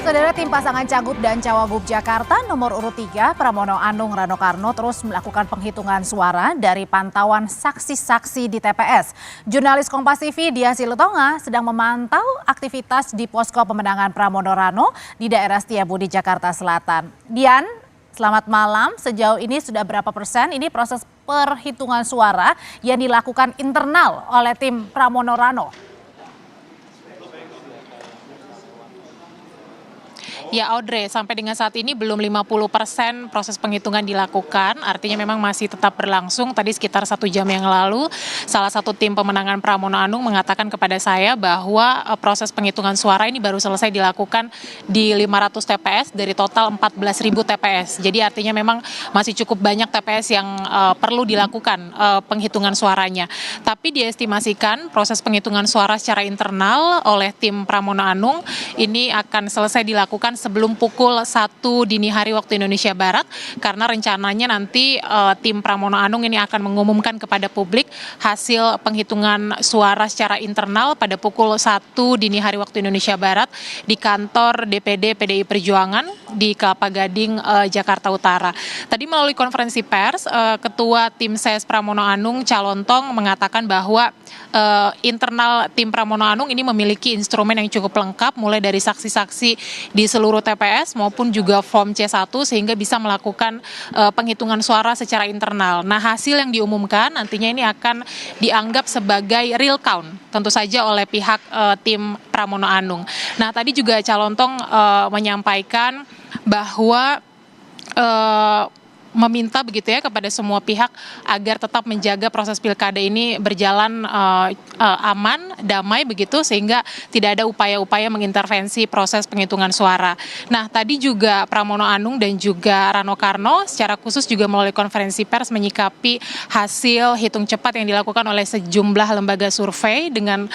Saudara, tim pasangan Cagup dan Cawagup Jakarta nomor urut 3 Pramono Anung Rano Karno terus melakukan penghitungan suara dari pantauan saksi-saksi di TPS. Jurnalis Kompas TV Dian Silitonga sedang memantau aktivitas di posko pemenangan Pramono Rano di daerah Setiabudi, Jakarta Selatan. Dian, selamat malam. Sejauh ini sudah berapa persen ini proses perhitungan suara yang dilakukan internal oleh tim Pramono Rano? Ya Audrey, sampai dengan saat ini belum 50% proses penghitungan dilakukan, artinya memang masih tetap berlangsung. Tadi sekitar 1 jam yang lalu, salah satu tim pemenangan Pramono Anung mengatakan kepada saya bahwa proses penghitungan suara ini baru selesai dilakukan di 500 TPS dari total 14.000 TPS. Jadi artinya memang masih cukup banyak TPS yang perlu dilakukan penghitungan suaranya. Tapi diestimasikan proses penghitungan suara secara internal oleh tim Pramono Anung ini akan selesai dilakukan sebelum pukul 1 dini hari waktu Indonesia Barat, karena rencananya nanti tim Pramono Anung ini akan mengumumkan kepada publik hasil penghitungan suara secara internal pada pukul 1 dini hari waktu Indonesia Barat di kantor DPD PDI Perjuangan di Kelapa Gading, Jakarta Utara. Tadi melalui konferensi pers, Ketua Tim Ses Pramono Anung Calontong mengatakan bahwa internal tim Pramono Anung ini memiliki instrumen yang cukup lengkap, mulai dari saksi-saksi di seluruh TPS maupun juga form C1 sehingga bisa melakukan penghitungan suara secara internal. Nah, hasil yang diumumkan nantinya ini akan dianggap sebagai real count tentu saja oleh pihak tim Pramono Anung. Nah, tadi juga Calontong menyampaikan bahwa meminta begitu ya kepada semua pihak agar tetap menjaga proses pilkada ini berjalan aman, damai begitu, sehingga tidak ada upaya-upaya mengintervensi proses penghitungan suara. Nah, tadi juga Pramono Anung dan juga Rano Karno secara khusus juga melalui konferensi pers menyikapi hasil hitung cepat yang dilakukan oleh sejumlah lembaga survei dengan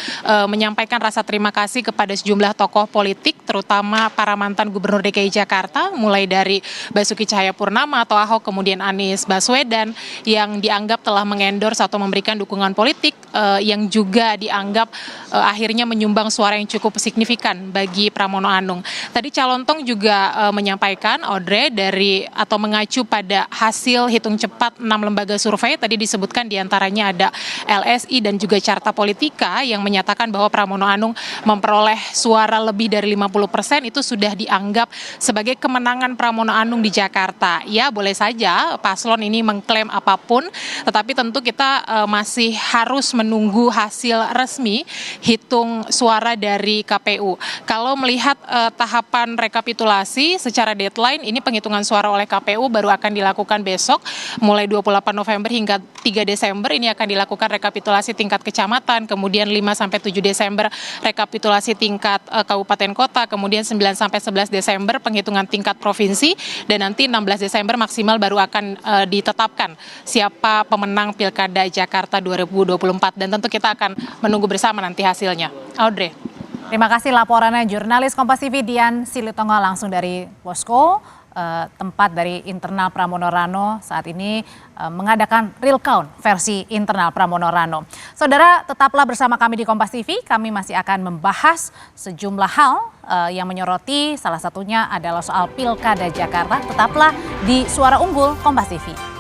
menyampaikan rasa terima kasih kepada sejumlah tokoh politik, terutama para mantan Gubernur DKI Jakarta, mulai dari Basuki Cahayapurnama atau Ahok, kemudian Anies Baswedan yang dianggap telah mengendorse atau memberikan dukungan politik yang juga dianggap akhirnya menyumbang suara yang cukup signifikan bagi Pramono Anung. Tadi Calontong juga menyampaikan, Audrey, dari atau mengacu pada hasil hitung cepat 6 lembaga survei, tadi disebutkan diantaranya ada LSI dan juga Carta Politika yang menyatakan bahwa Pramono Anung memperoleh suara lebih dari 50%, itu sudah dianggap sebagai kemenangan Pramono Anung di Jakarta. Ya, boleh saja paslon ini mengklaim apapun, tetapi tentu kita masih harus menunggu hasil resmi hitung suara dari KPU. Kalau melihat tahapan rekapitulasi secara deadline, ini penghitungan suara oleh KPU baru akan dilakukan besok, mulai 28 November hingga 3 Desember ini akan dilakukan rekapitulasi tingkat kecamatan, kemudian 5-7 Desember rekapitulasi tingkat kabupaten kota, kemudian 9-11 Desember penghitungan tingkat provinsi, dan nanti 16 Desember maksimal baru akan ditetapkan siapa pemenang Pilkada Jakarta 2024, dan tentu kita akan menunggu bersama nanti hasilnya. Audrey. Terima kasih laporannya jurnalis Kompas TV Dian Silitonga langsung dari posko tempat dari internal Pramono Rano saat ini mengadakan real count versi internal Pramono Rano. Saudara, tetaplah bersama kami di Kompas TV, kami masih akan membahas sejumlah hal yang menyoroti, salah satunya adalah soal Pilkada Jakarta. Tetaplah di Suara Unggul Kompas TV.